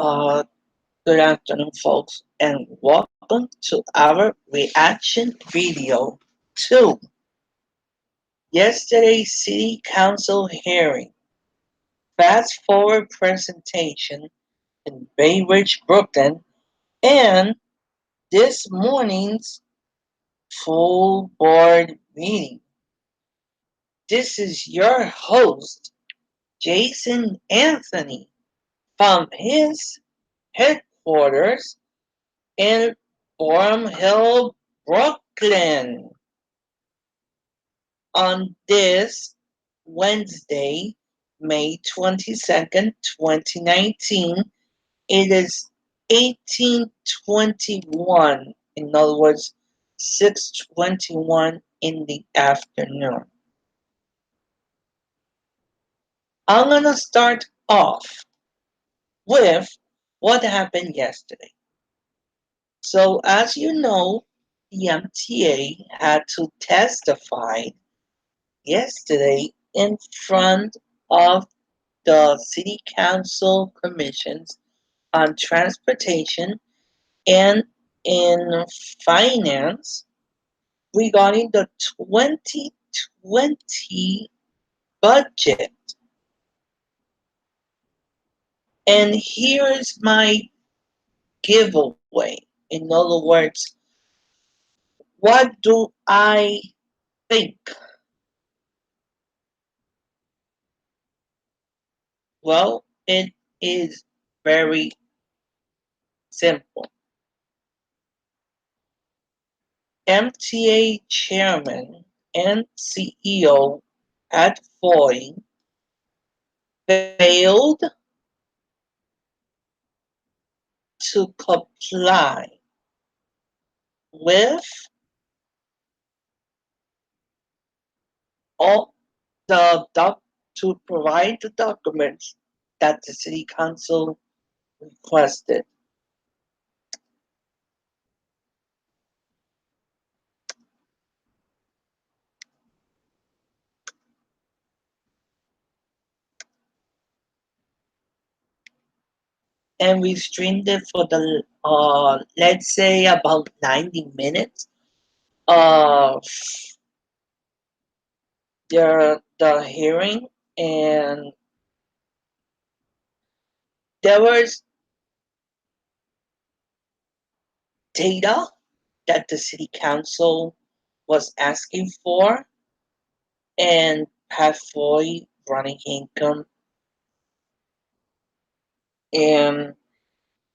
Uh, Good afternoon, folks, and welcome to our reaction video to yesterday's City Council hearing. Fast forward presentation in Bay Ridge, Brooklyn, and this morning's full board meeting. This is your host, Jason Anthony, from his headquarters in Borum Hill, Brooklyn. On this Wednesday, May 22nd, 2019, it is 1821. In other words, 6:21 in the afternoon. I'm going to start off with what happened yesterday. So, as you know, the MTA had to testify yesterday in front of the City Council Commissions on Transportation and in Finance regarding the 2020 budget. And here is my giveaway. In other words, what do I think? Well, it is very simple. MTA Chairman and CEO at Foy failed to comply with all to provide the documents that the city council requested. And we streamed it for the let's say about 90 minutes of the hearing, and there was data that the city council was asking for, and Pat Foy, Ronnie Hincombe, and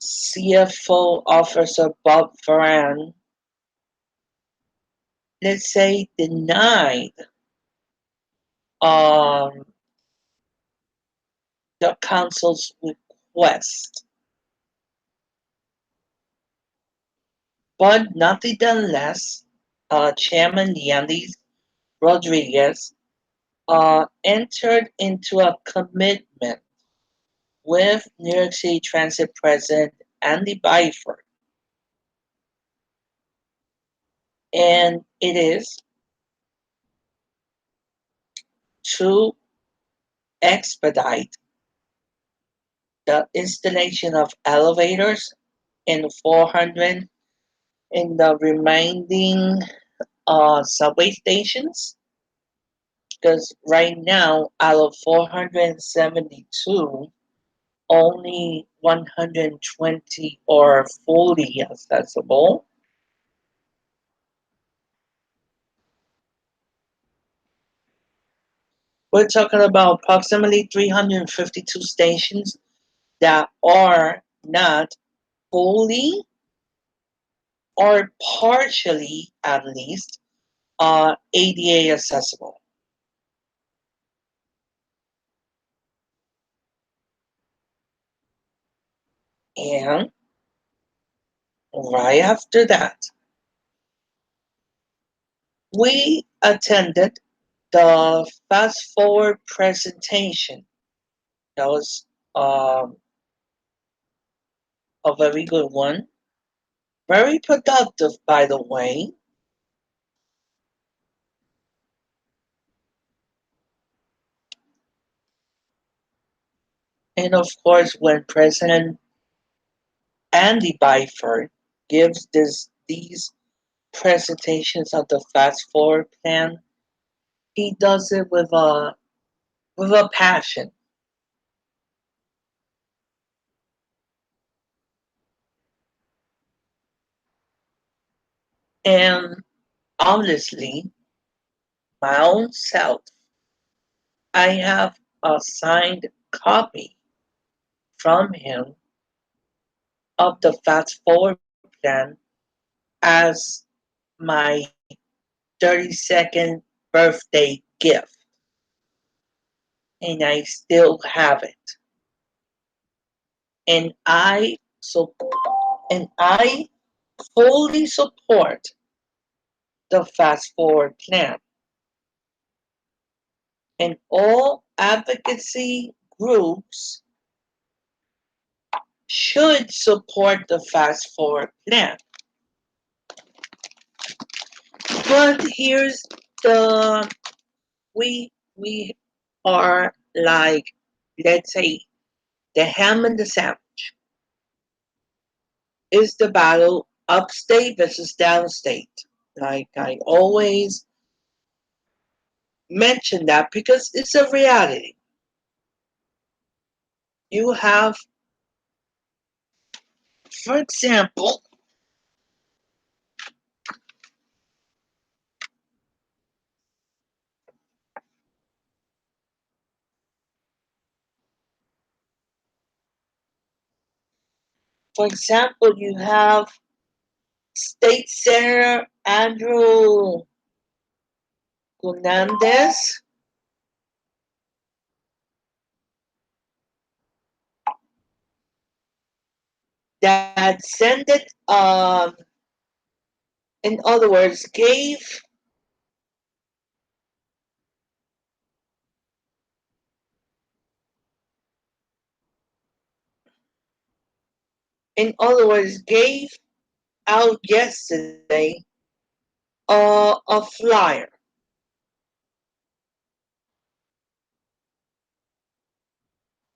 CFO Officer Bob Varan, let's say, denied um, the council's request. But nonetheless, Chairman Yandy Rodriguez entered into a commitment with New York City Transit President Andy Byford, and it is to expedite the installation of elevators in 400 in the remaining subway stations, because right now out of 472, only 120 are fully accessible. We're talking about approximately 352 stations that are not fully or partially, at least, ADA accessible. And right after that, we attended the fast forward presentation. That was a very good one. Very productive, by the way. And of course, when President Andy Byford gives these presentations of the fast forward plan. He does it with a passion. And honestly, my own self, I have a signed copy from him of the fast forward plan as my 32nd birthday gift, and I still have it. And I fully support the fast forward plan, and all advocacy groups should support the fast forward plan. But here's the we are like, let's say, the ham and the sandwich is the battle upstate versus downstate. Like I always mention that because it's a reality. You have, for example, you have State Senator Andrew Gunandez that sent it, in other words, gave out yesterday a flyer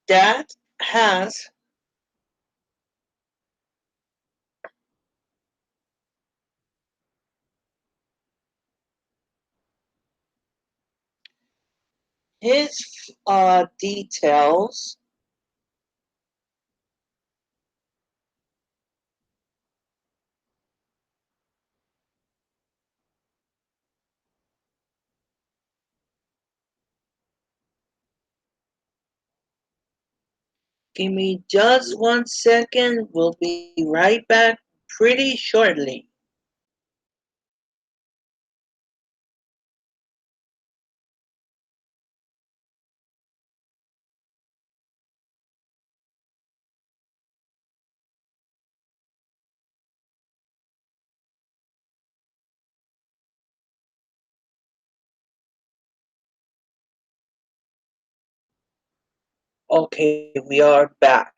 that has his details. Give me just 1 second. We'll be right back pretty shortly. Okay, we are back.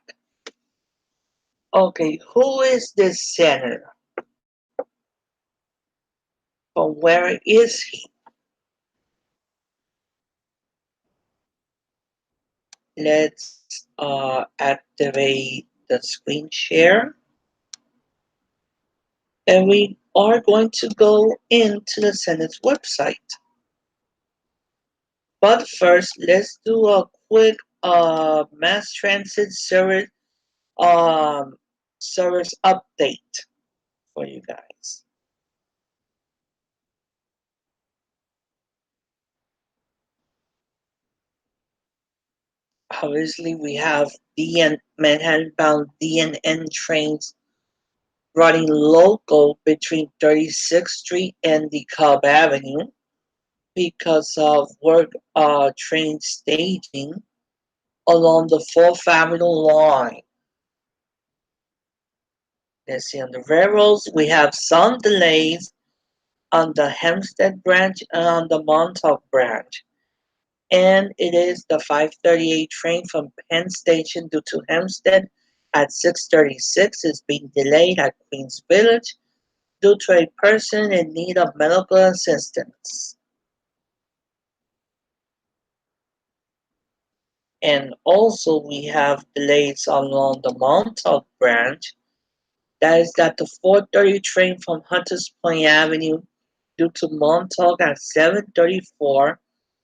Okay, who is this senator? From where is he? Let's activate the screen share, and we are going to go into the Senate's website. But first, let's do a quick mass transit um, service update for you guys. Obviously, we have DN Manhattan bound DNN trains running local between 36th Street and DeKalb Avenue because of work train staging along the 4th Avenue line. Let's see, on the railroads, we have some delays on the Hempstead branch and on the Montauk branch. And it is the 5:38 train from Penn Station due to Hempstead at 6:36 is being delayed at Queens Village due to a person in need of medical assistance. And also we have delays along the Montauk branch That is that the 4:30 train from Hunters Point Avenue due to Montauk at 7:34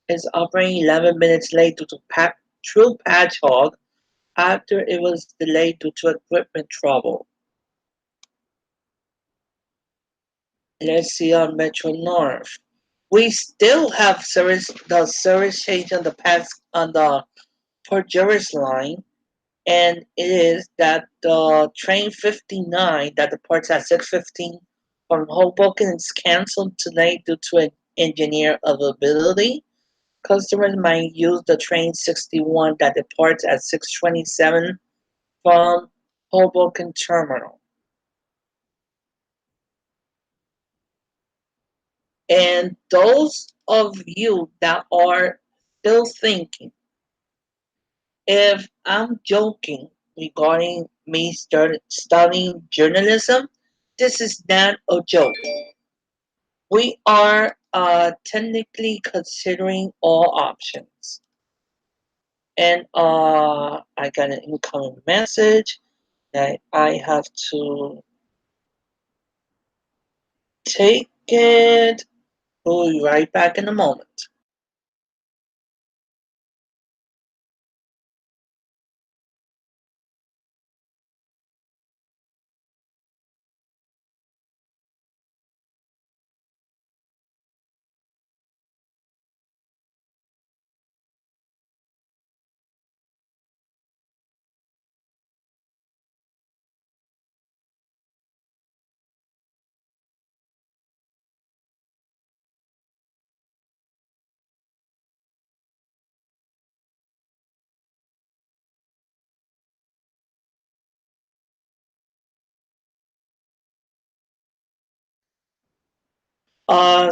is operating 11 minutes late due to true patch hog after it was delayed due to equipment trouble. Let's see on Metro North. We still have service change on the Port Jervis line, and it is that the train 59 that departs at 6:15 from Hoboken is canceled tonight due to an engineer availability. Customers might use the train 61 that departs at 6:27 from Hoboken Terminal. And those of you that are still thinking, if I'm joking regarding me studying journalism, this is not a joke. We are technically considering all options. And I got an incoming message that I have to take it. We'll be right back in a moment.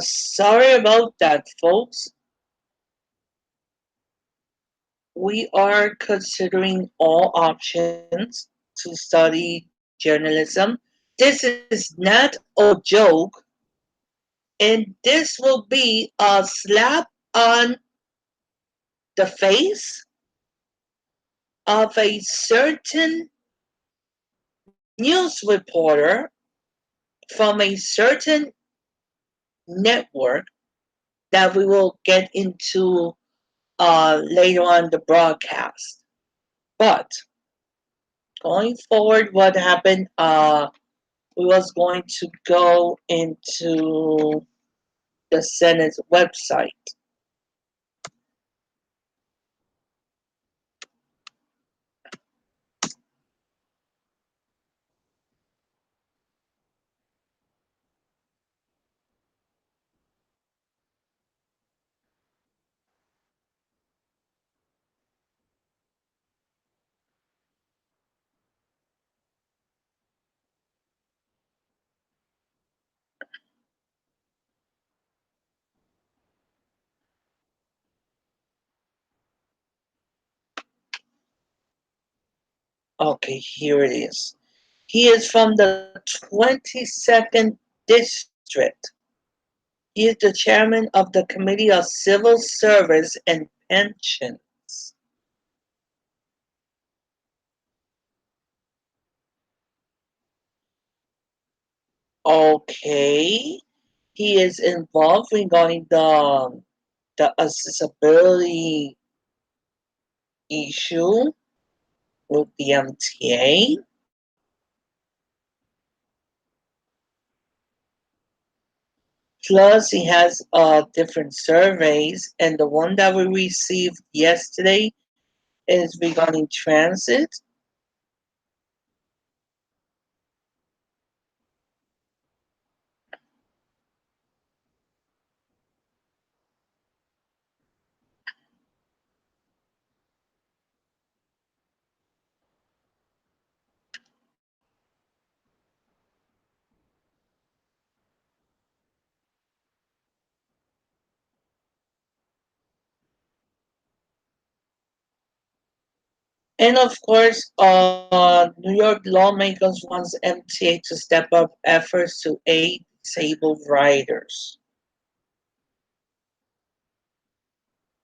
Sorry about that, folks. We are considering all options to study journalism. This is not a joke, and this will be a slap on the face of a certain news reporter from a certain network that we will get into later on the broadcast. But going forward, what happened? We was going to go into the Senate's website. Okay, here it is. He is from the 22nd District. He is the chairman of the Committee of Civil Service and Pensions. Okay, he is involved regarding the accessibility issue with the MTA. Plus, he has different surveys, and the one that we received yesterday is regarding transit. And of course, New York lawmakers wants MTA to step up efforts to aid disabled riders.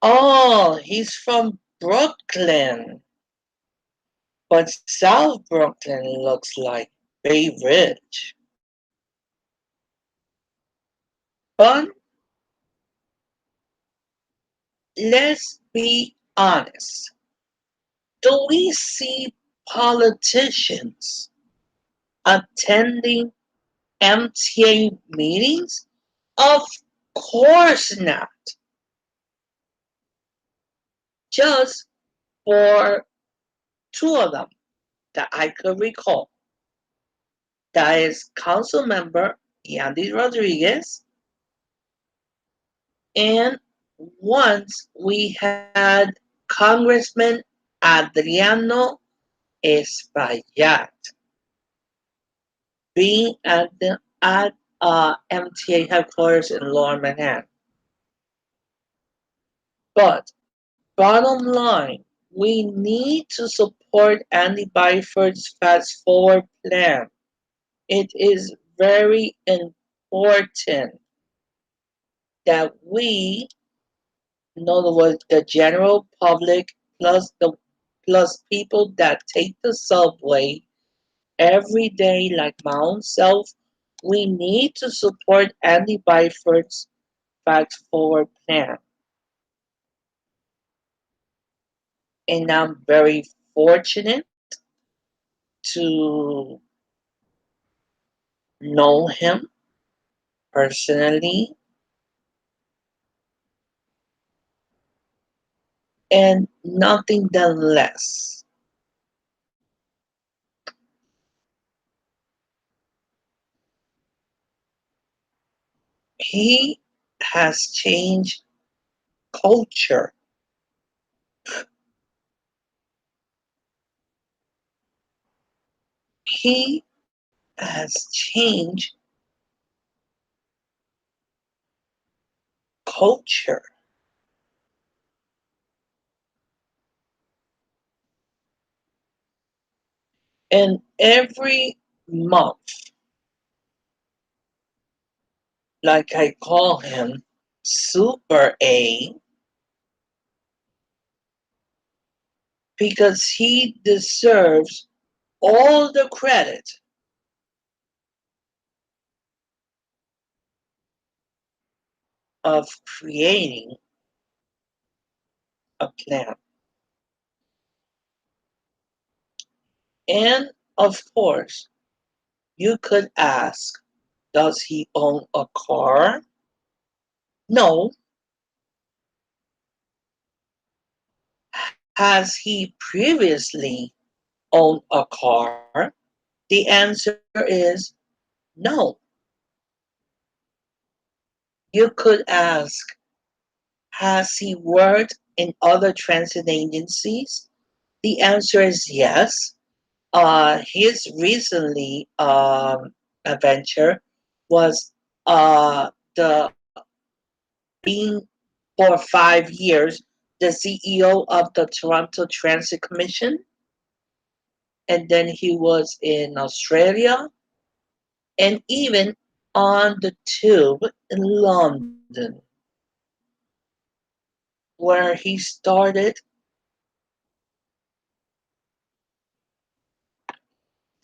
Oh, he's from Brooklyn, but South Brooklyn looks like. Bay Ridge. But let's be honest. Do we see politicians attending MTA meetings? Of course not. Just for two of them that I could recall. That is Council Member Yandy Rodriguez, and once we had Congressman Adriano Espaillat being at MTA headquarters in Lower Manhattan. But bottom line, we need to support Andy Byford's Fast Forward plan. It is very important that we, in other words, the general public plus people that take the subway every day, like my own self, we need to support Andy Byford's Fast Forward plan. And I'm very fortunate to know him personally, and nothing than less. He has changed culture. He has changed culture. And every month, like I call him, Super A, because he deserves all the credit of creating a plan. And of course, you could ask, does he own a car? No. Has he previously owned a car? The answer is no. You could ask, has he worked in other transit agencies? The answer is yes. His recently adventure was the being for 5 years the CEO of the Toronto Transit Commission, and then he was in Australia, and even on the tube in London, where he started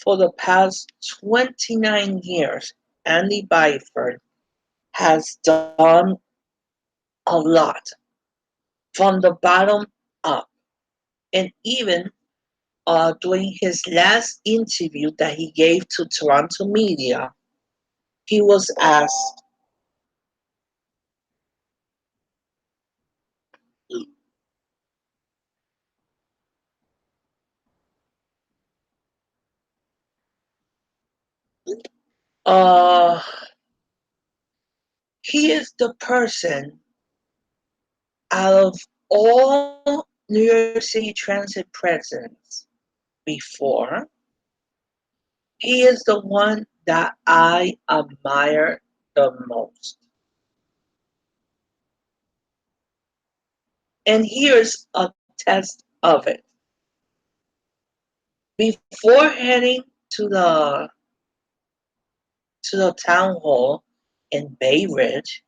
for the past 29 years. Andy Byford has done a lot from the bottom up. And even during his last interview that he gave to Toronto media, he was asked, uh, he is the person out of all New York City Transit presidents before, he is the one that I admire the most. And here's a test of it. Before heading to the to the town hall in Bay Ridge,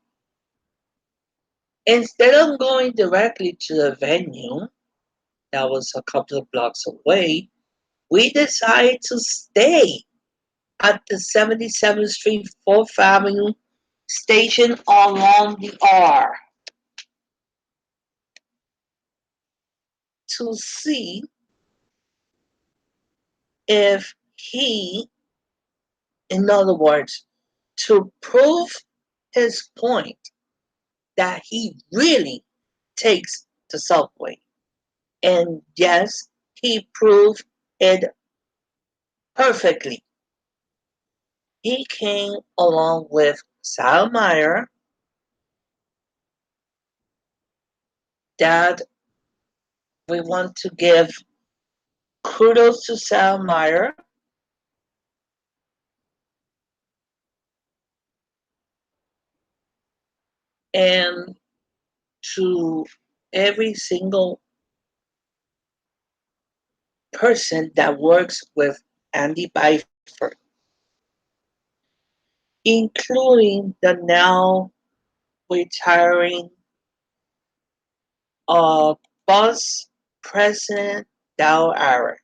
instead of going directly to the venue that was a couple of blocks away, we decided to stay at the 77th Street 4th Avenue station along the R to see if he, in other words, to prove his point that he really takes the subway. And yes, he proved it perfectly. He came along with Sal Meyer, that we want to give kudos to Sal Meyer, and to every single person that works with Andy Byford, including the now retiring uh, bus president Dow Arick,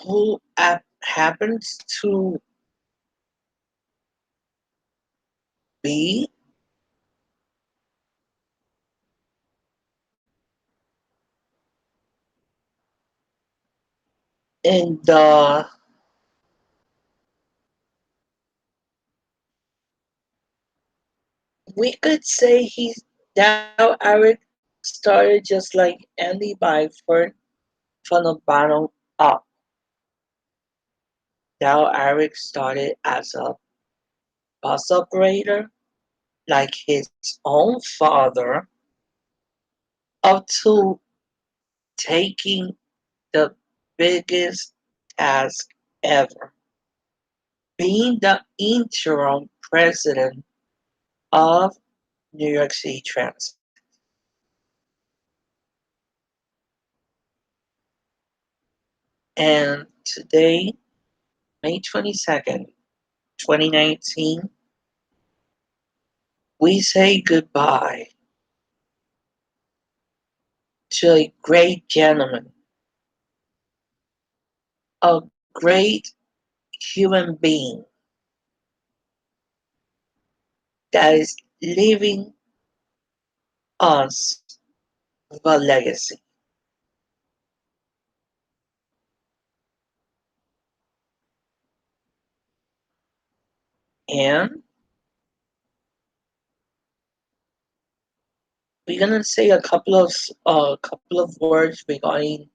who happens to be in the, we could say he's, Dow Arick started just like Andy Byford from the bottom up. Dow Arick started as a bus operator, like his own father, up to taking the biggest task ever, being the interim president of New York City Transit. And today, May 22nd, 2019, we say goodbye to a great gentleman, a great human being that is leaving us with a legacy. And we're gonna say a couple of words regarding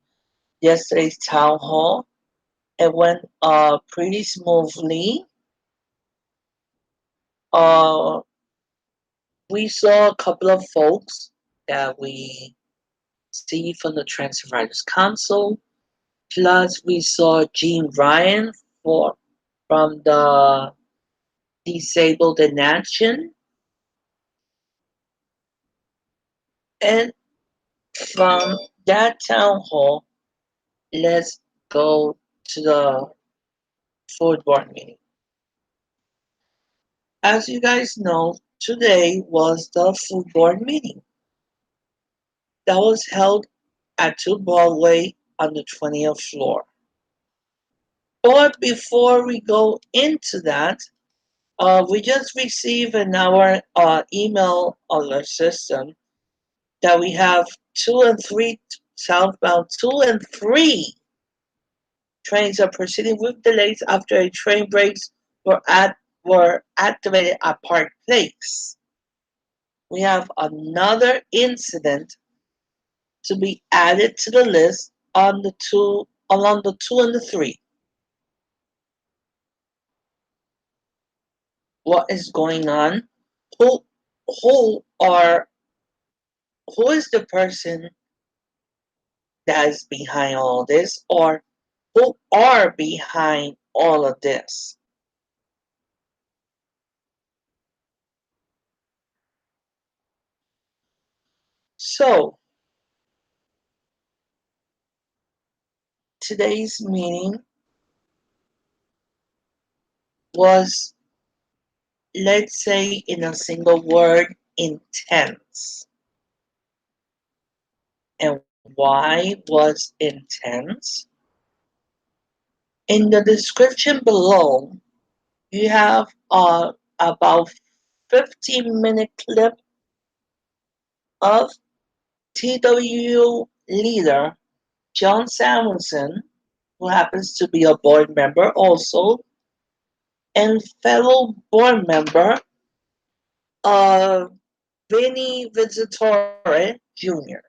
yesterday's town hall. It went pretty smoothly. Uh, we saw a couple of folks that we see from the Transit Riders Council. Plus, we saw Gene Ryan from the Disabled in Action, and from that town hall, let's go to the food board meeting. As you guys know, today was the food board meeting that was held at 2 Broadway on the 20th floor. But before we go into that, we just received in our email alert system that we have 2 and 3 southbound 2 and 3 trains are proceeding with delays after a train brakes were activated at Park Place. We have another incident to be added to the list on the two along the 2 and the 3. What is going on? Who who are who is the person that is behind all this, or who are behind all of this? So today's meeting was, let's say in a single word, intense. and why was intense? In the description below, you have about 15-minute clip of TW leader John Samuelsen, who happens to be a board member also, and fellow board member Vinny Vizzatore Jr.,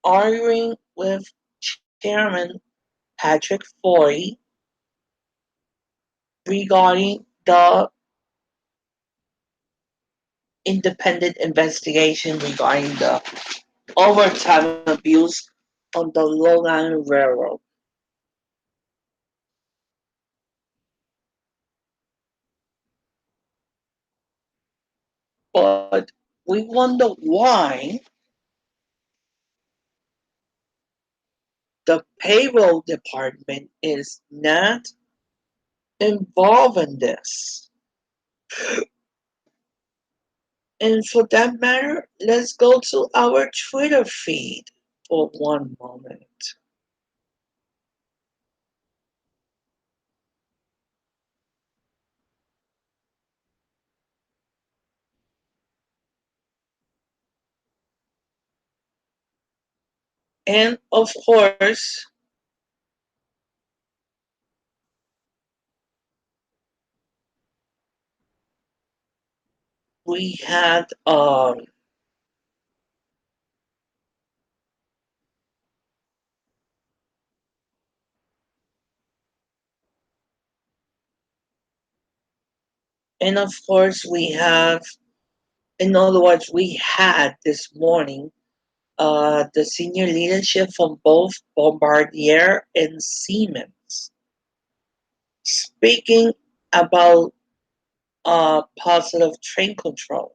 arguing with Chairman Patrick Foy regarding the independent investigation regarding the overtime abuse on the Long Island Railroad. But we wonder why the payroll department is not involved in this. And for that matter, let's go to our Twitter feed for one moment. And of course, we had and of course we have, in other words, we had this morning the senior leadership from both Bombardier and Siemens speaking about positive train control.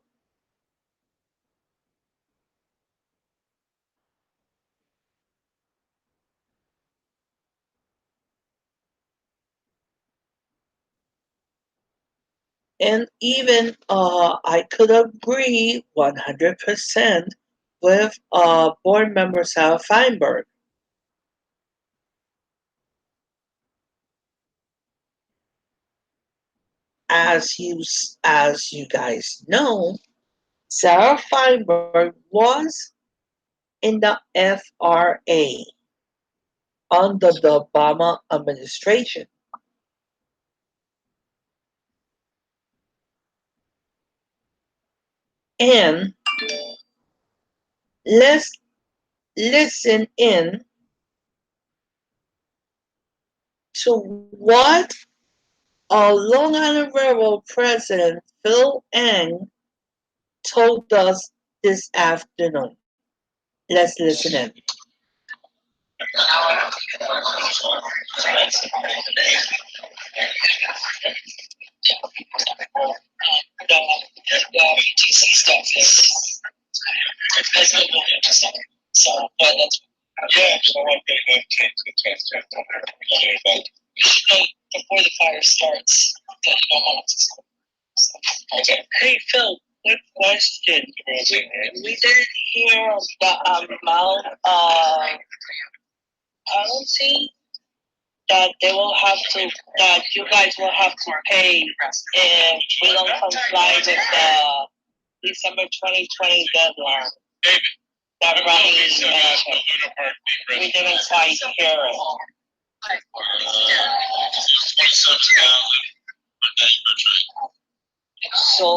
And even I could agree 100% with board member Sarah Feinberg. As you guys know, Sarah Feinberg was in the FRA under the Obama administration. And let's listen in to what Long Island Railroad President Phil Eng told us this afternoon. Let's listen in. The BTC stuff is a little interesting. So, but that's yeah. So I'm gonna go take the test. But before the fire starts, then you don't want to. Okay. Hey Phil, quick question. We didn't hear the amount of penalty that they will have to, that you guys will have to pay if we don't comply with the December 2020 deadline. That Ronnie mentioned. We didn't quite hear it. So,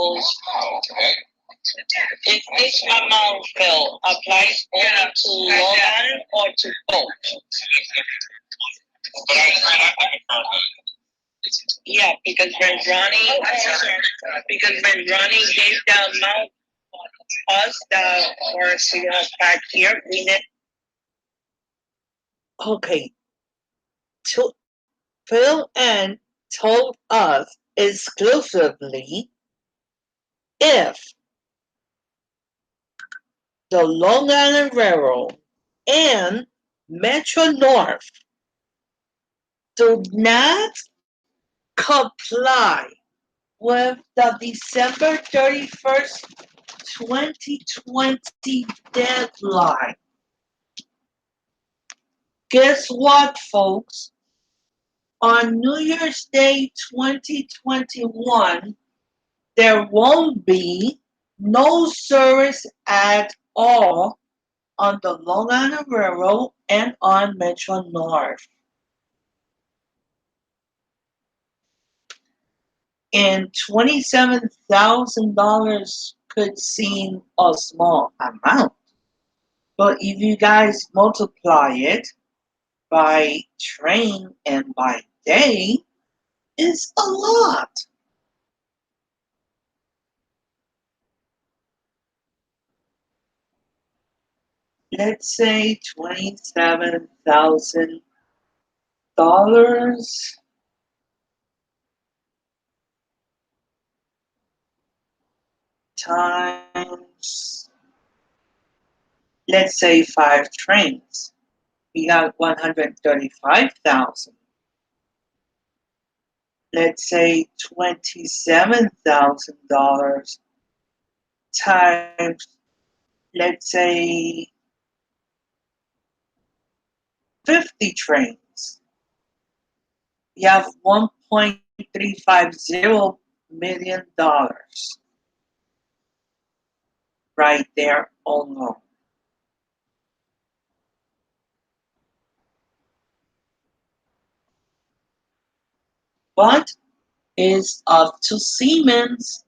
is this amount, Phil, applies only to Long Island or to both? Yeah, because when Ronnie gave the amount us that were sitting back here, we did. Okay, to Phil and told us exclusively if the Long Island Railroad and Metro North do not comply with the December 31st 2020 deadline. Guess what, folks? On New Year's Day 2021, there won't be no service at all on the Long Island Railroad and on Metro North. And $27,000 could seem a small amount. But if you guys multiply it by train and by day, it's a lot. Let's say $27,000 times, let's say 5 trains. We got 135,000. Let's say $27,000 times, let's say 50 trains. We have $1.350 million right there alone. But it's up to Siemens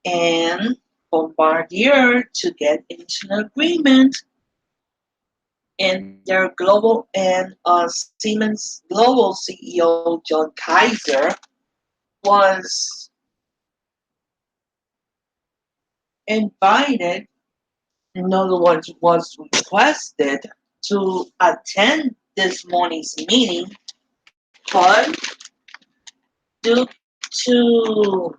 and Bombardier to get into an agreement, and their global and Siemens global CEO John Kaiser was invited, in other words, was requested to attend this morning's meeting, but due to,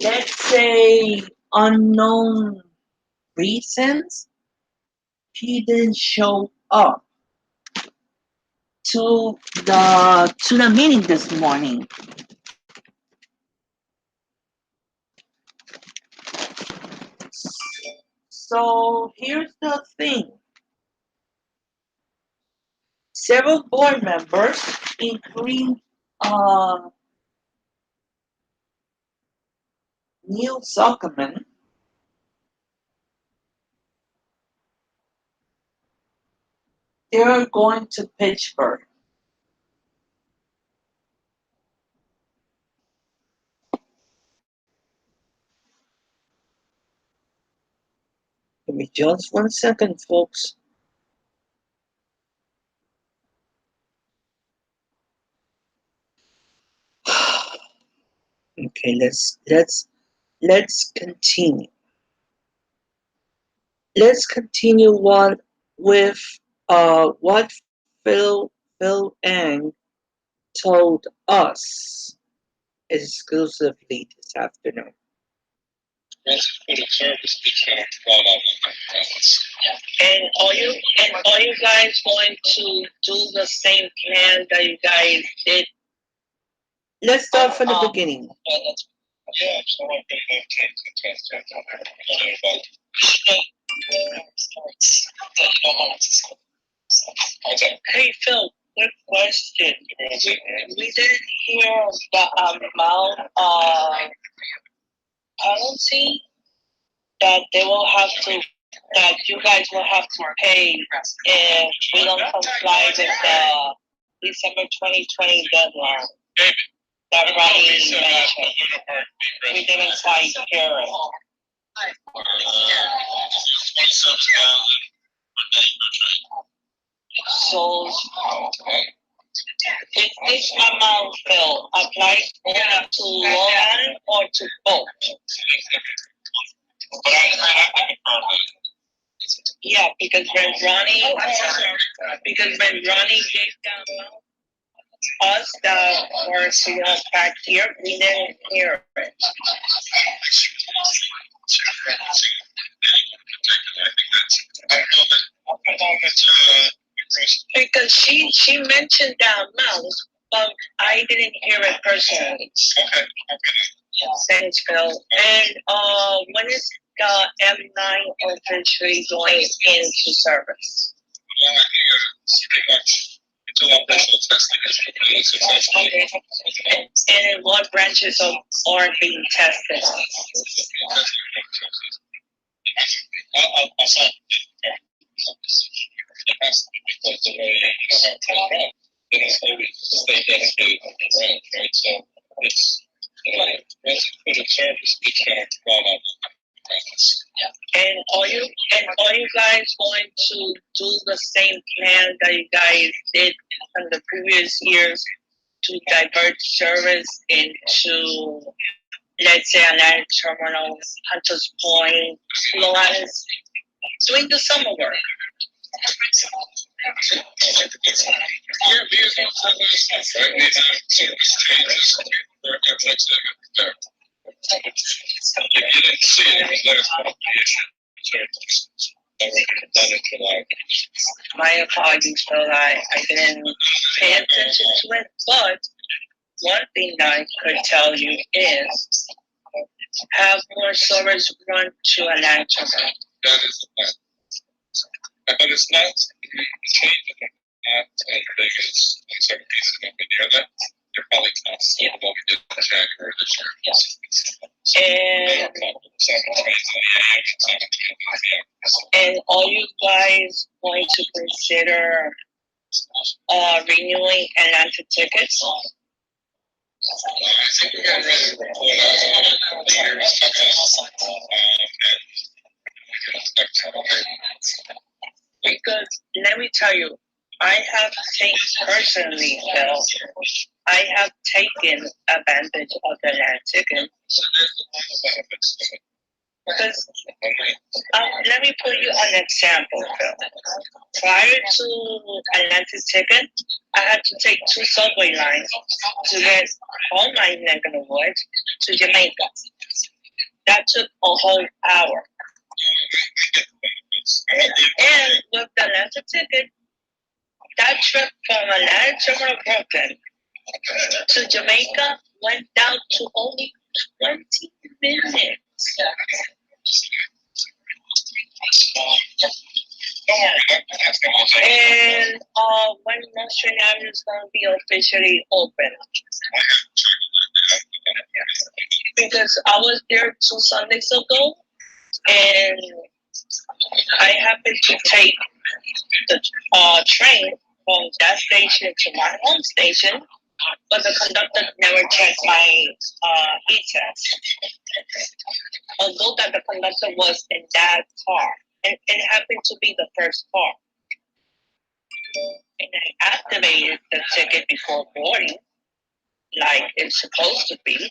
let's say, unknown reasons, he didn't show up to the meeting this morning. So here's the thing. Several board members, including Neil Zuckerman, they're going to Pittsburgh. Give me just 1 second, folks. Okay, let's continue. Let's continue on with what Phil Ang told us exclusively this afternoon. And are you guys going to do the same plan that you guys did? Let's start from the beginning. Yeah, so I think Hey Phil, quick question. We didn't hear the amount of penalty that they will have to, that you guys will have to pay if we don't comply with the December 2020 deadline. That Ronnie mentioned. We didn't quite hear it. So, is this amount bill applies only to Long Island or to both? Yeah, because when Ronnie gave down us that were back here, we didn't hear it. Because she mentioned the amount, but I didn't hear it personally. Okay. Thanks, Phil. And when is the M9 officially going into service? Pretty much until official testing is completed successfully. Okay. And in what branches are being tested? I'll say it has to be because the way it is stay dedicated to the brand, right? So it's once it's put in service, we can't run out. And are you guys going to do the same plan that you guys did in the previous years to divert service into, let's say, Atlantic Terminal, Hunters Point, Long Island, doing the summer work? Yeah, we use all time stuff, right? We have service changes for contracts that are there. If you didn't see it, it was last application. My apologies, Phil. I didn't pay attention to it, but one thing I could tell you is have more service run to Atlanta. That is the plan. But it's not changing. Not as big as certain pieces of near that. They're probably constant what we did in January this year. Yes. And are you guys going to consider renewing Atlanta tickets? I think we got ready for because let me tell you, I have taken personally, Phil, I have taken advantage of the land ticket. Because let me put you an example, Phil. Prior to Atlantic ticket, I had to take 2 subway lines to get from my neck of the woods to Jamaica. That took a whole hour. And with the Atlantic ticket, that trip from Atlanta Terminal Brooklyn to Jamaica went down to only 20 minutes. And when Nostrand Avenue is going to be officially open? Because I was there 2 Sundays ago, and I happened to take the train from that station to my home station, but the conductor never checked my e-test. Although that the conductor was in that car, and it happened to be the first car. And I activated the ticket before boarding, like it's supposed to be.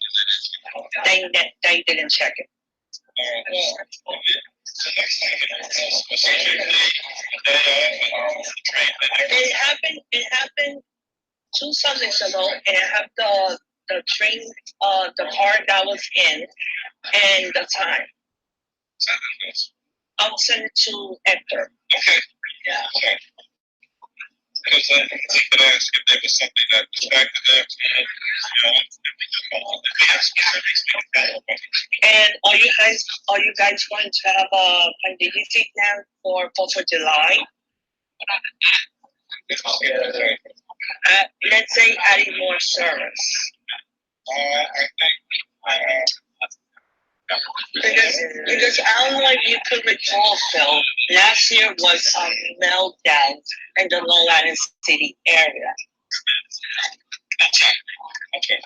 They didn't check it. It happened 2 Sundays ago, and I have the train, the car that was in, and the time. I'll send it to Hector. Okay. Yeah. Okay. Because I could ask if there was something that was back to them. And are you guys going to have a contingency plan for 4th of July? Let's say adding more service. I think. Because I don't know if you could recall, Phil, last year was a meltdown in the Long Island City area. Okay.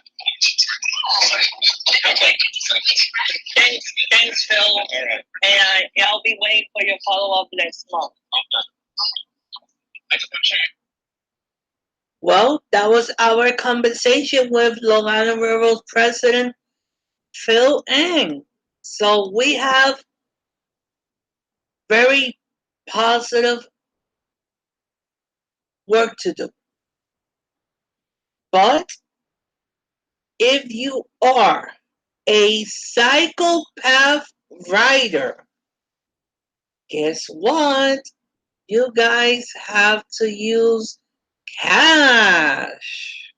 Thanks, Phil. And I'll be waiting for your follow-up next month. Well, that was our conversation with Long Island Railroad President Phil Ng. So we have very positive work to do. But if you are a psychopath rider, guess what? You guys have to use cash.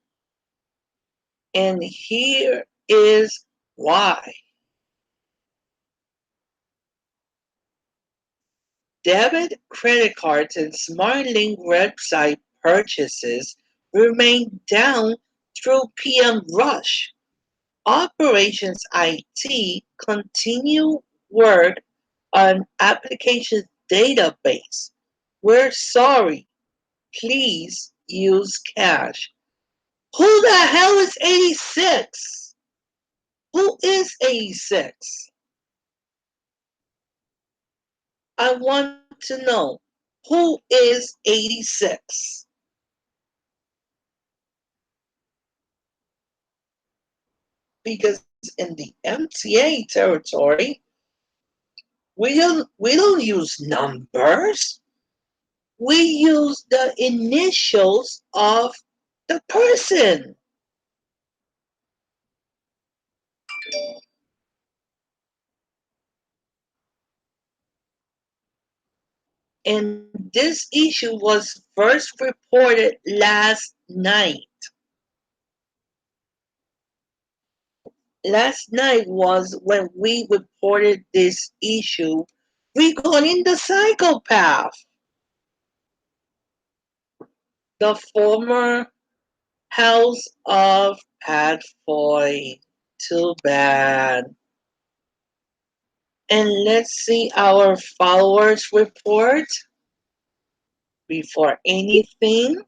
And here is Why? Debit, credit cards, and SmartLink website purchases remain down through PM rush. Operations IT continue work on application database. We're sorry. Please use cash. Who the hell is 86? Who is 86? I want to know who is 86? Because in the MTA territory, we don't use numbers. We use the initials of the person. And this issue was first reported last night. Last night was when we reported this issue regarding the psychopath, the former house of Pat Foy. Too bad. And let's see our followers report before anything.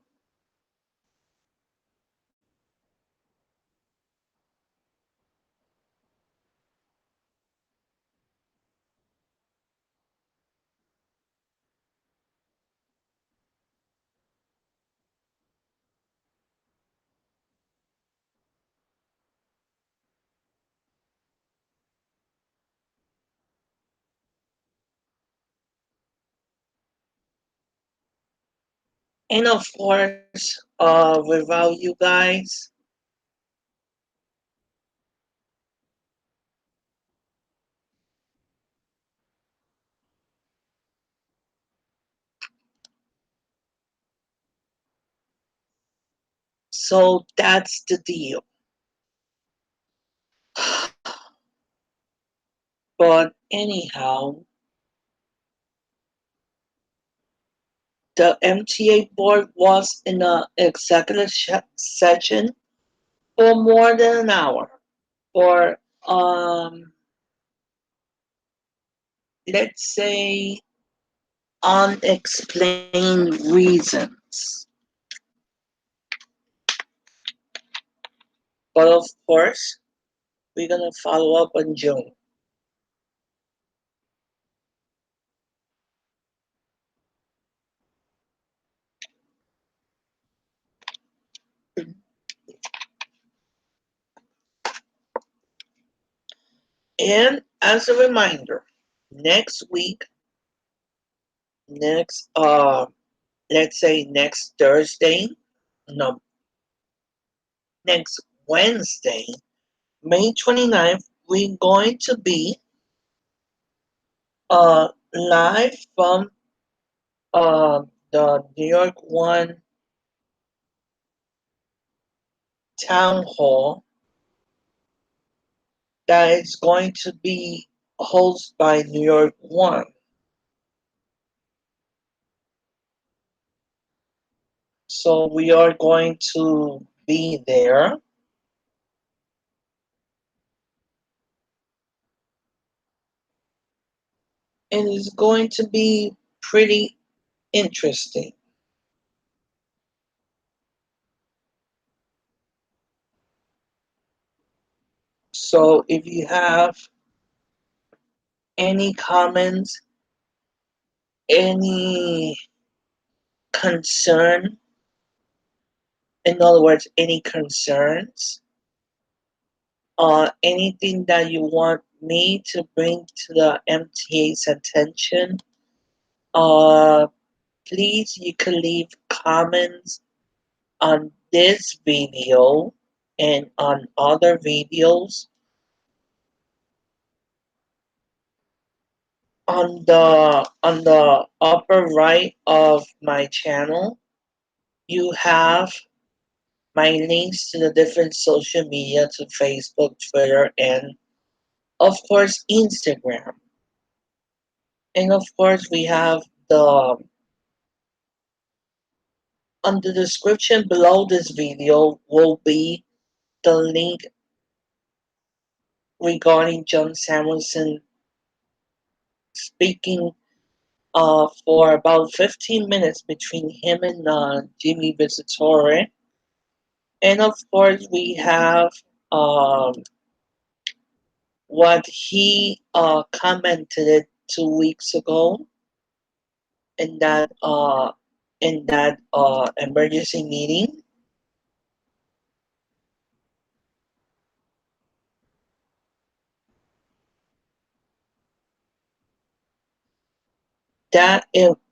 And of course, without you guys, so that's the deal. But anyhow, the MTA board was in an executive session for more than an hour for, let's say, unexplained reasons. But of course, we're going to follow up on June. And as a reminder, next week, next let's say next Thursday, no, next Wednesday, May 29th, we're going to be live from the New York One Town Hall that is going to be hosted by New York One. So we are going to be there. And it's going to be pretty interesting. So if you have any comments, any concern, in other words, any concerns, anything that you want me to bring to the MTA's attention, uh, please you can leave comments on this video and on other videos. On the upper right of my channel, you have my links to the different social media, to Facebook, Twitter, and of course, Instagram. And of course, we have the on the description below this video will be the link regarding John Samuelsen speaking for about 15 minutes between him and Jimmy Visitore. And of course, we have um, what he commented it 2 weeks ago in that emergency meeting.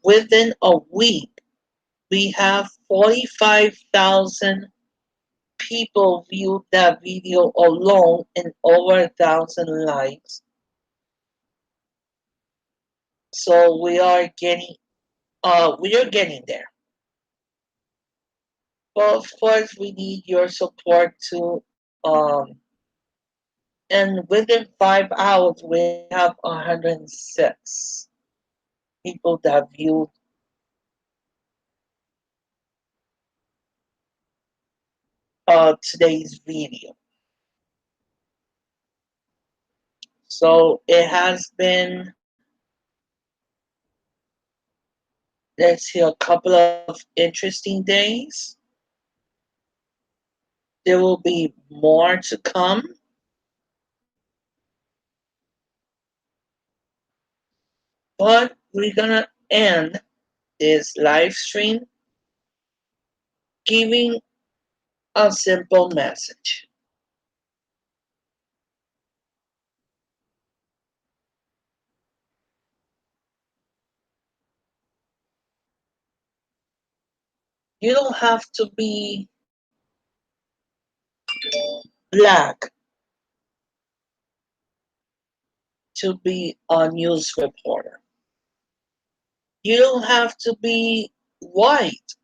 Within a week we have 45,000 people viewed that video alone and over 1,000 likes. So we are getting there. But of course, we need your support too. And within 5 hours, we have 106 people that viewed today's video. So it has been, let's see, a couple of interesting days. There will be more to come. But we're gonna end this live stream giving a simple message. You don't have to be black to be a news reporter. You don't have to be white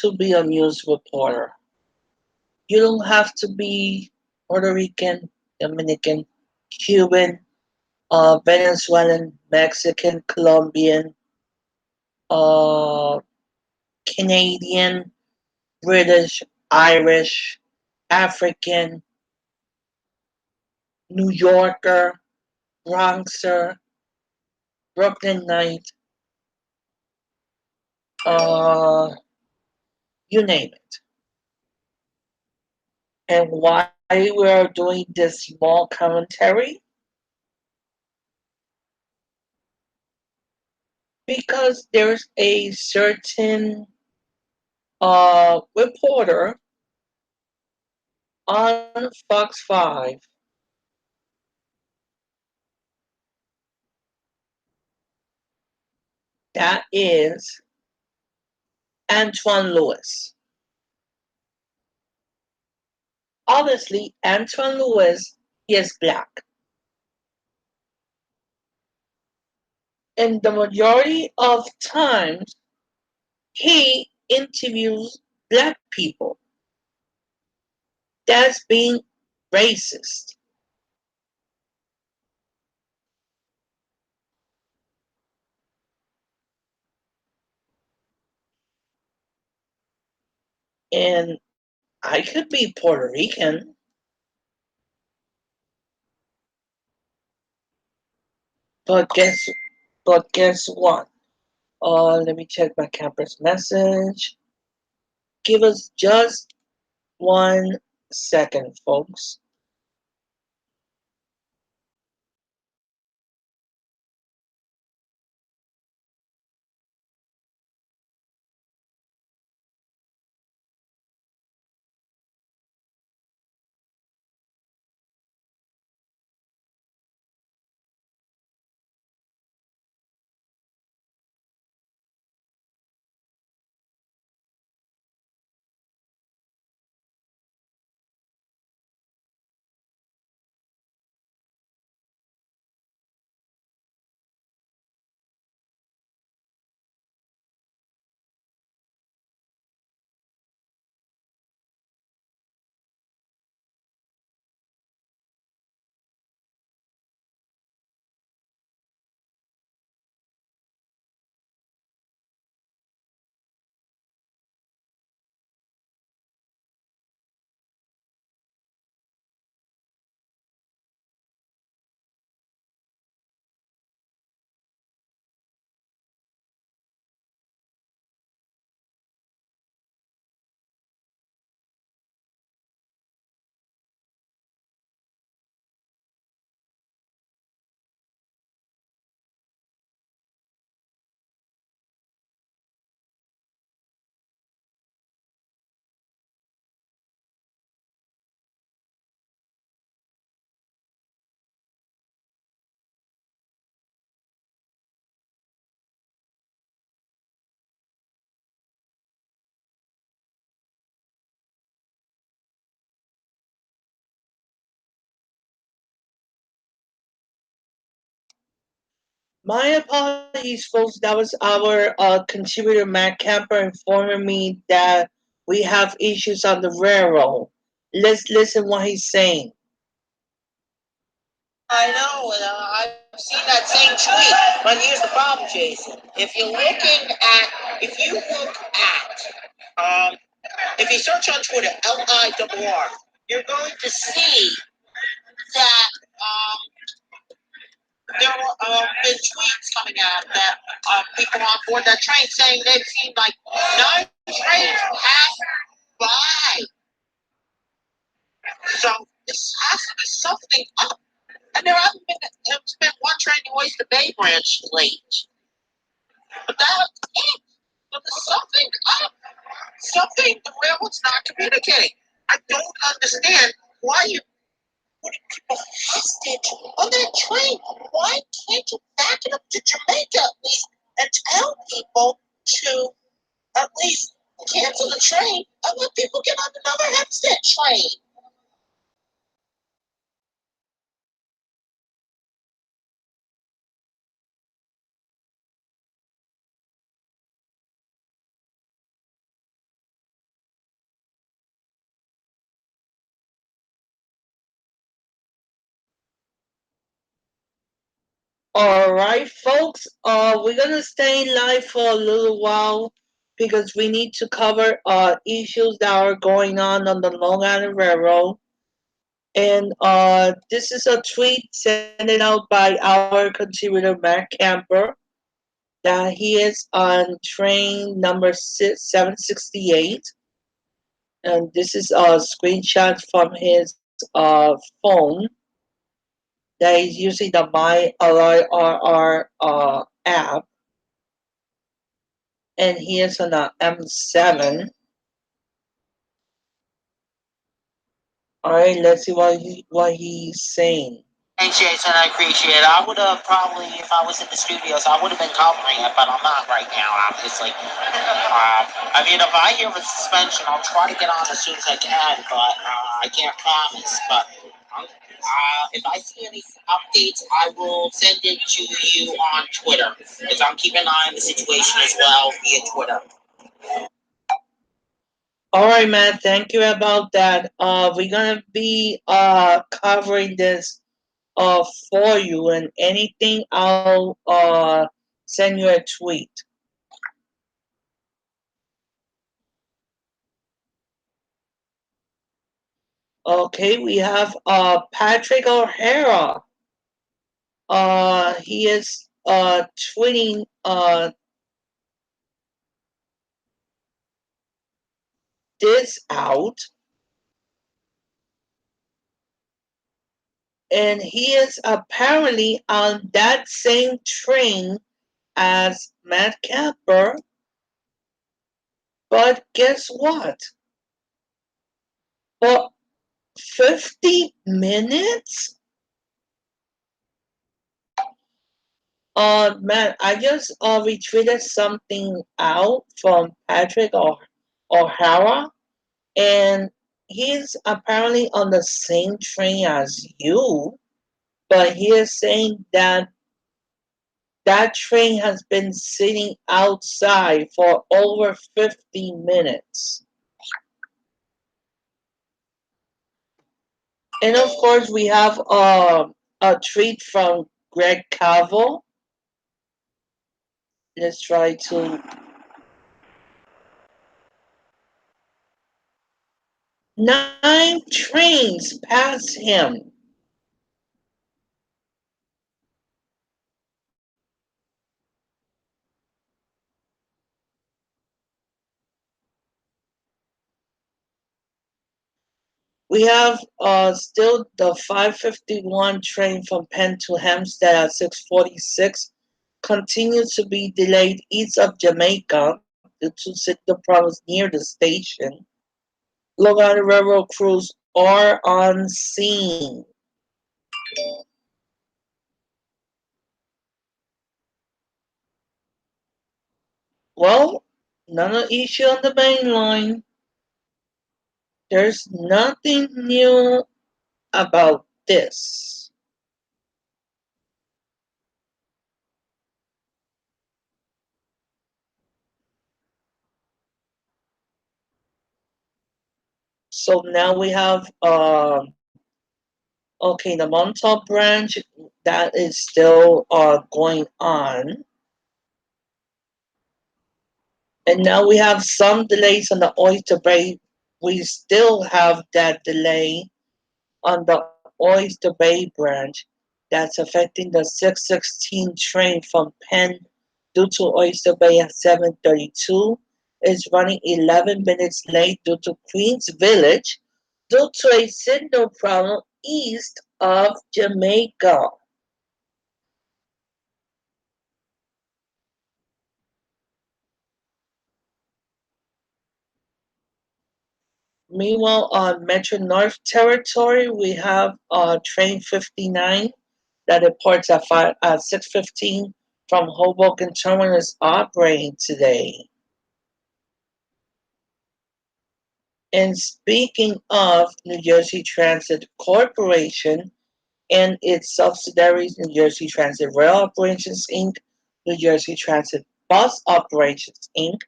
to be a news reporter. You don't have to be Puerto Rican, Dominican, Cuban, Venezuelan, Mexican, Colombian, uh, Canadian, British, Irish, African, New Yorker, Bronxer, Brooklynite, uh, you name it. And why we are doing this small commentary? Because there's a certain reporter on Fox 5 that is Antoine Lewis. Obviously, Antoine Lewis is black. And the majority of times, he interviews black people. That's being racist. And I could be Puerto Rican, but guess what? Let me check my campus message. Give us just 1 second, folks. My apologies, folks. That was our contributor Matt Camper informing me that we have issues on the railroad. Let's listen what he's saying. I know, and I've seen that same tweet. But here's the problem, Jason. If you look at, um, if you search on Twitter, LIRR, you're going to see that there have been tweets coming out that people on board that train saying they've seen like 9 trains pass by. So this has to be something up. And there's been one train to Oyster Bay branch late. But that's it. But there's something up. Something the railroad's not communicating. I don't understand why you putting people hostage on that train. Why can't you back it up to Jamaica at least and tell people to at least cancel the train and let people get on another Hempstead train? All right, folks. We're gonna stay in live for a little while because we need to cover issues that are going on the Long Island Railroad. And this is a tweet sent out by our contributor Matt Camper that he is on train number 768. And this is a screenshot from his phone that he's using the My LIRR app. And he is on a M7. All right, let's see what he's saying. Thanks, Jason. I appreciate it. I would have probably, if I was in the studios, I would have been covering it, but I'm not right now, obviously. I mean, if I hear of a suspension, I'll try to get on as soon as I can, but I can't promise. But if I see any updates, I will send it to you on Twitter, because I'm keeping an eye on the situation as well via Twitter. All right, man. Thank you about that. We're gonna be covering this for you, and anything I'll send you a tweet. Okay, we have Patrick O'Hara. He is tweeting this out, and he is apparently on that same train as Matt Camper. But guess what? For 50 minutes? Man, I just retweeted something out from Patrick O'Hara, and he's apparently on the same train as you, but he is saying that that train has been sitting outside for over 50 minutes. And of course, we have a tweet from Greg Cavill. Let's try to. 9 trains pass him. We have still the 551 train from Penn to Hempstead at 6:46 continues to be delayed east of Jamaica due to signal problems near the station. Long Island Railroad crews are on scene. Well, another issue on the main line. There's nothing new about this. So now we have okay, the Montauk branch that is still going on. And now we have some delays on the Oyster Bay. We still have that delay on the Oyster Bay branch that's affecting the 616 train from Penn due to Oyster Bay at 7:32. Is running 11 minutes late due to Queens Village due to a signal problem east of Jamaica. Meanwhile, on Metro North territory, we have train 59 that departs at 6:15 from Hoboken Terminus operating today. And speaking of New Jersey Transit Corporation and its subsidiaries, New Jersey Transit Rail Operations Inc., New Jersey Transit Bus Operations Inc.,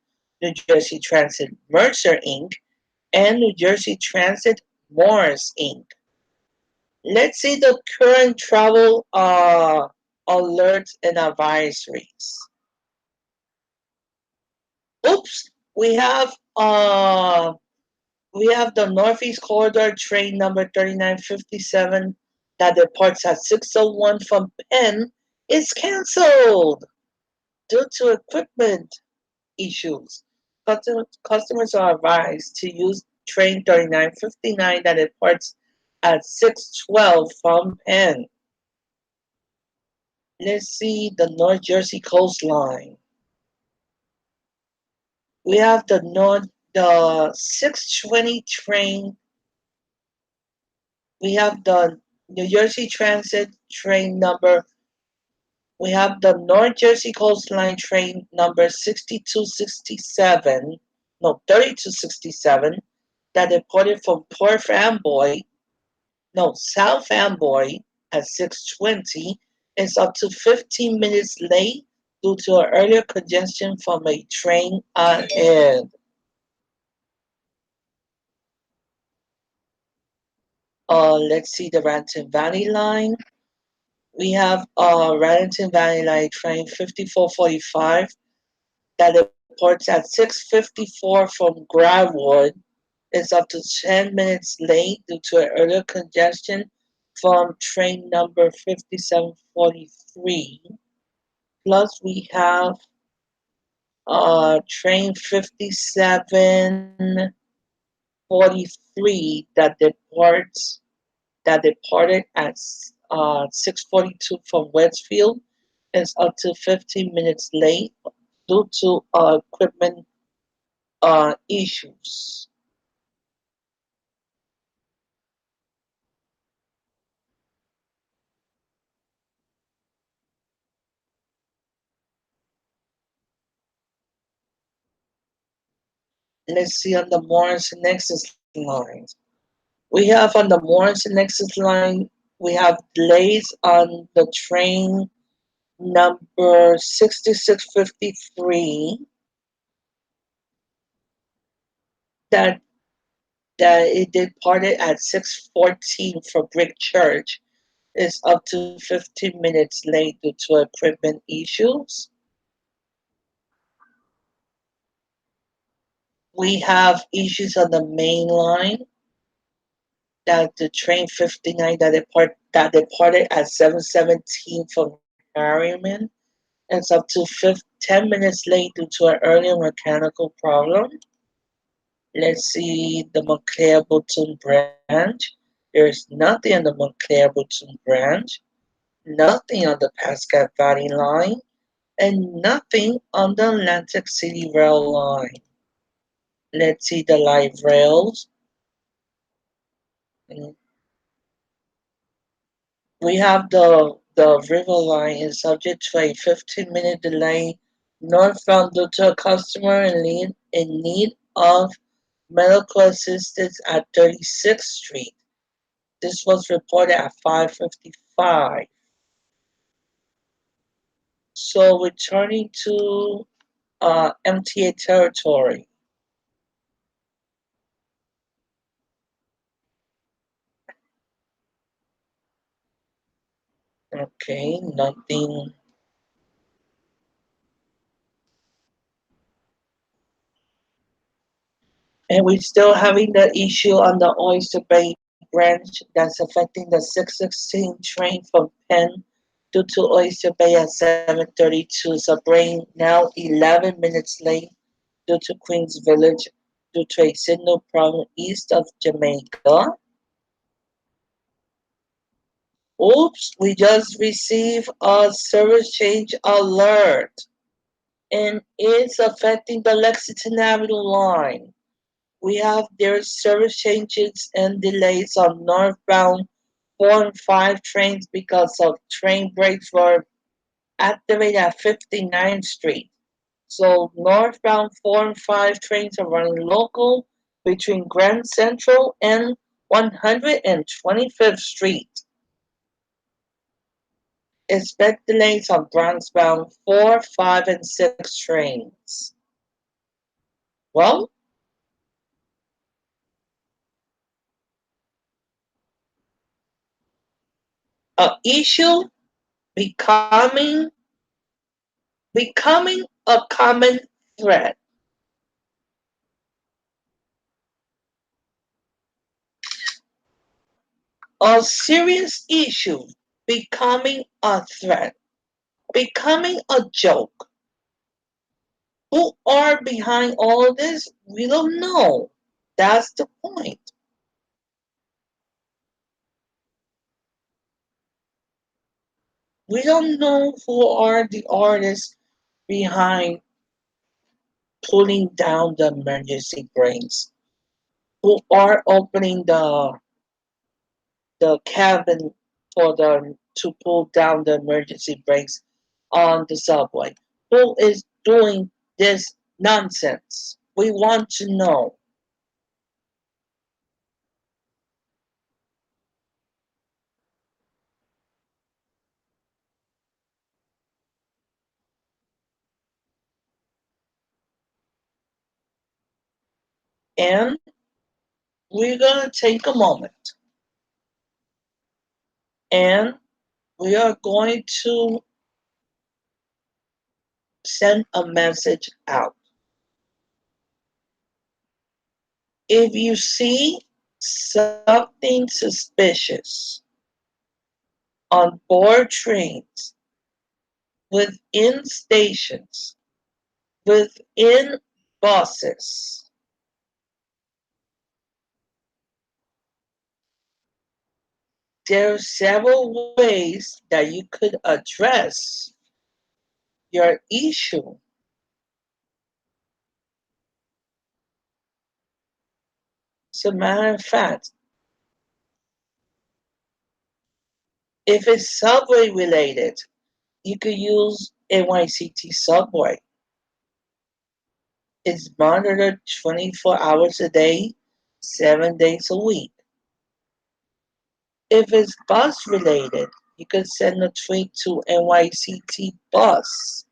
New Jersey Transit Mercer Inc., and New Jersey Transit Morris Inc. Let's see the current travel alerts and advisories. Oops, we have uh we have the Northeast Corridor train number 3957 that departs at 6:01 from Penn is canceled due to equipment issues. Customers are advised to use train 3959 that departs at 6:12 from Penn. Let's see the North Jersey coastline. We have the 620 train. We have the New Jersey Transit train number. We have the North Jersey coastline train number 6267. No, 3267 that departed from Port Amboy. No, South Amboy at 6:20 is up to 15 minutes late due to an earlier congestion from a train ahead. Let's see the Ranton Valley line. We have Ranton Valley line train 5445 that departs at 6:54 from Grawood. Is up to 10 minutes late due to an earlier congestion from train number 5743. Plus, we have train 5743 that departed at 6:42 from Westfield. Is up to 15 minutes late due to equipment issues. Let's see on the Morris and Nexus lines. We have on the Morris and Nexus line, we have delays on the train number 6653 that it departed at 6:14 for Brick Church is up to 15 minutes late due to equipment issues. We have issues on the main line that the train 59 that departed at 7:17 from Harriman is up to 10 minutes late due to an earlier mechanical problem. Let's see the Montclair Bottom branch. There's nothing on the Montclair Bottom branch, nothing on the Pascagoula Valley line, and nothing on the Atlantic City Rail line. Let's see the light rails. We have the River line is subject to a 15-minute delay northbound due to a customer in need of medical assistance at 36th Street. This was reported at 5:55. So returning to MTA territory. Okay, nothing. And we're still having the issue on the Oyster Bay branch that's affecting the 616 train from Penn due to Oyster Bay at 7:32. So brain now 11 minutes late due to Queens Village due to a signal problem east of Jamaica. Oops, we just received a service change alert and it's affecting the Lexington Avenue line. We have their service changes and delays on northbound 4 and 5 trains because of train brakes were activated at 59th Street. So northbound 4 and 5 trains are running local between Grand Central and 125th Street. Expect delays on Bronxbound 4, 5, and 6 trains. Well, an issue becoming becoming a common threat. A serious issue becoming a threat, becoming a joke. Who are behind all this? We don't know. That's the point. We don't know who are the artists behind pulling down the emergency brakes, who are opening the cabin for them to pull down the emergency brakes on the subway. Who is doing this nonsense? We want to know. And we're going to take a moment and we are going to send a message out. If you see something suspicious on board trains, within stations, within buses, there are several ways that you could address your issue. As a matter of fact, if it's subway related, you could use NYCT subway. It's monitored 24 hours a day, 7 days a week. If it's bus related, you could send a tweet to NYCT bus.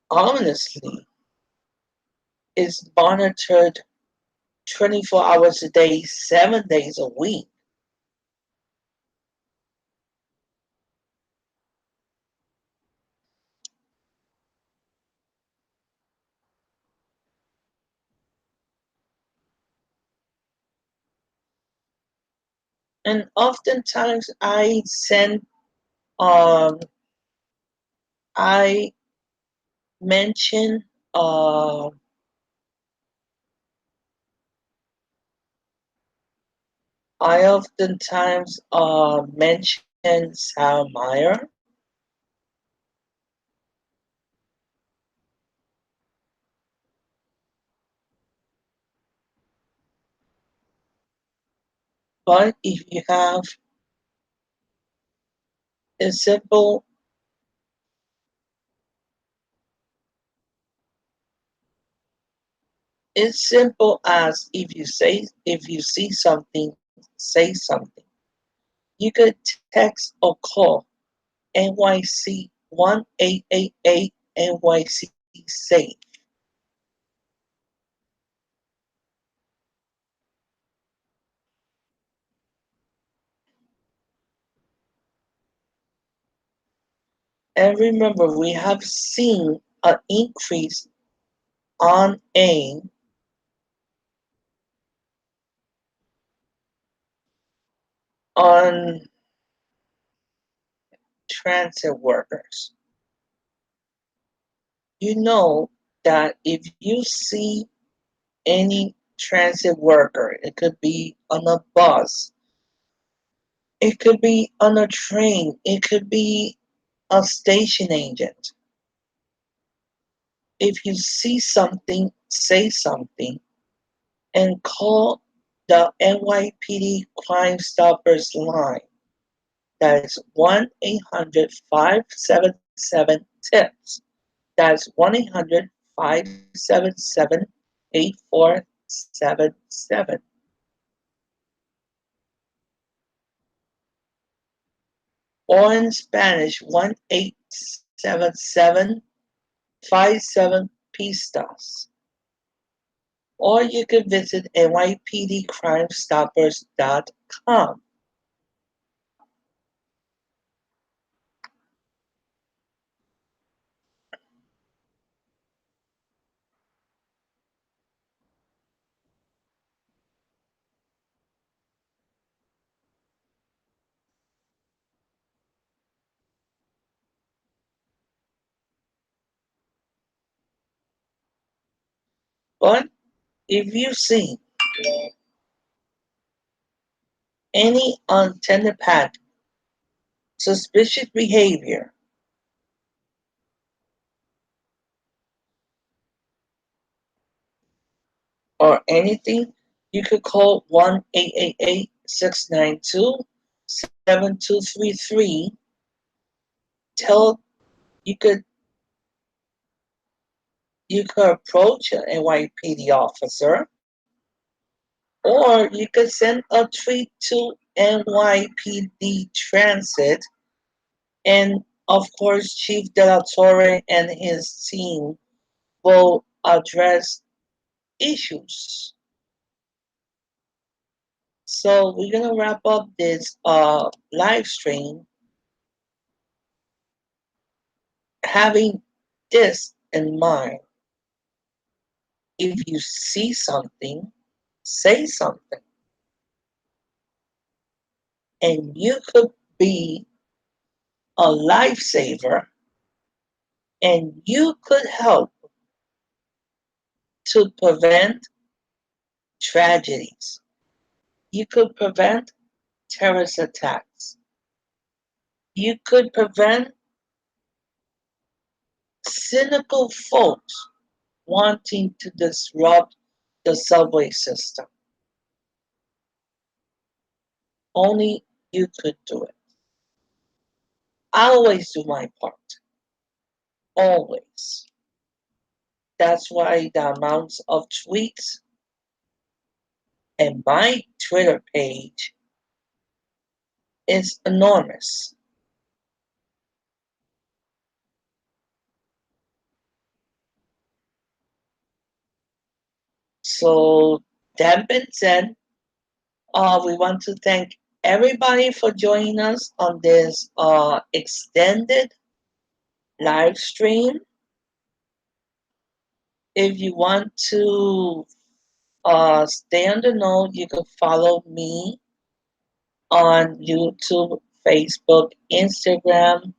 Honestly, it's monitored 24 hours a day, 7 days a week. And oftentimes um, I mention, uh, I oftentimes mention Sal Meyer, but if you have a simple, it's simple as if you see something, say something. You could text or call NYC 1888 NYC safe. And remember, we have seen an increase on on transit workers. You know that if you see any transit worker, it could be on a bus, it could be on a train, it could be a station agent. If you see something, say something and call the NYPD Crime Stoppers line. That is 1-800-577-TIPS. That's 1-800-577-8477. Or in Spanish, 1-877-57-pistas. Or you can visit nypdcrimestoppers.com. But if you see any unattended pattern, suspicious behavior, or anything, you could call 1-888-692-7233. Tell you could you could approach an NYPD officer, or you could send a tweet to NYPD Transit, and of course Chief De La Torre and his team will address issues. So we're gonna wrap up this live stream having this in mind. If you see something, say something. And you could be a lifesaver, and you could help to prevent tragedies. You could prevent terrorist attacks. You could prevent cynical folks wanting to disrupt the subway system. Only you could do it. I always do my part. Always. That's why the amounts of tweets and my Twitter page is enormous. So that being said, we want to thank everybody for joining us on this extended live stream. If you want to stay on the know, you can follow me on YouTube, Facebook, Instagram.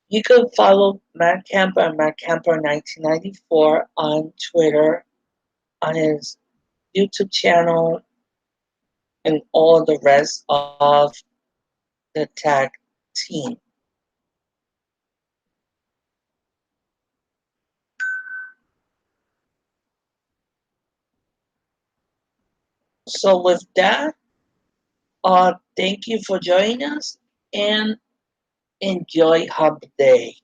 You can follow Matt Camper and Matt Camper 1994 on Twitter, on his YouTube channel, and all the rest of the tag team. So with that, thank you for joining us and enjoy Hub Day.